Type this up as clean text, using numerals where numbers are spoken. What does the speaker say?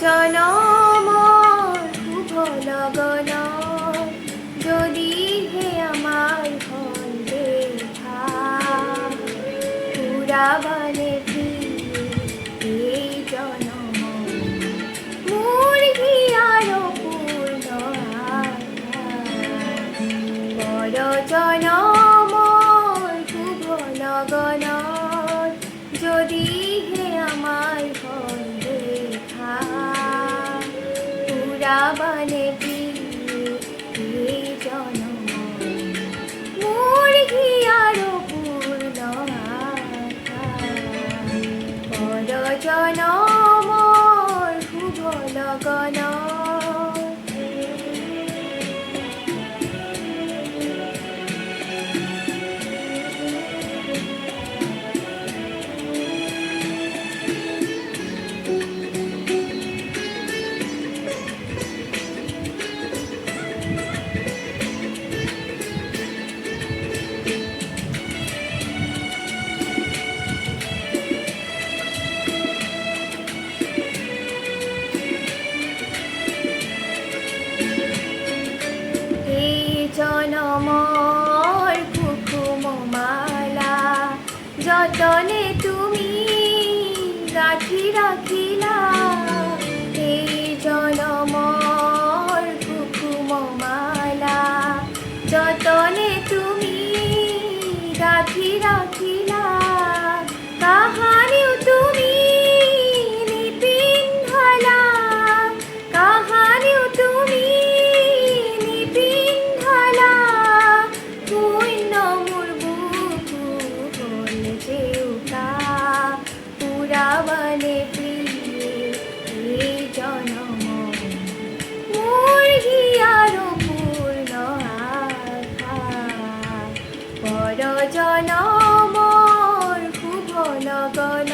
জনমর শুভ লগন যদি হে আমার হল দেখা পুরাবানে এই জনম মোর হিয়ার পূর্ণ বড় জনমর শুভ লগন যদি হে আমার হল দেখা পুরাবানে এই জনম মোর হিয়ার পূর্ণ বড় জনমর শুভ লগন জনমর কুকুম মালা যতনে তুমি গাঁথি রাখিলা এই জনমর কুকুম মালা যতনে তুমি গাঁথি রাখিলা কাহানিও তুমি নিপিন্ধালা কাহানিও তুমি পুরাবানে এই জনম মোর হিয়ার পূর্ণ বড় জনমর শুভ লগন।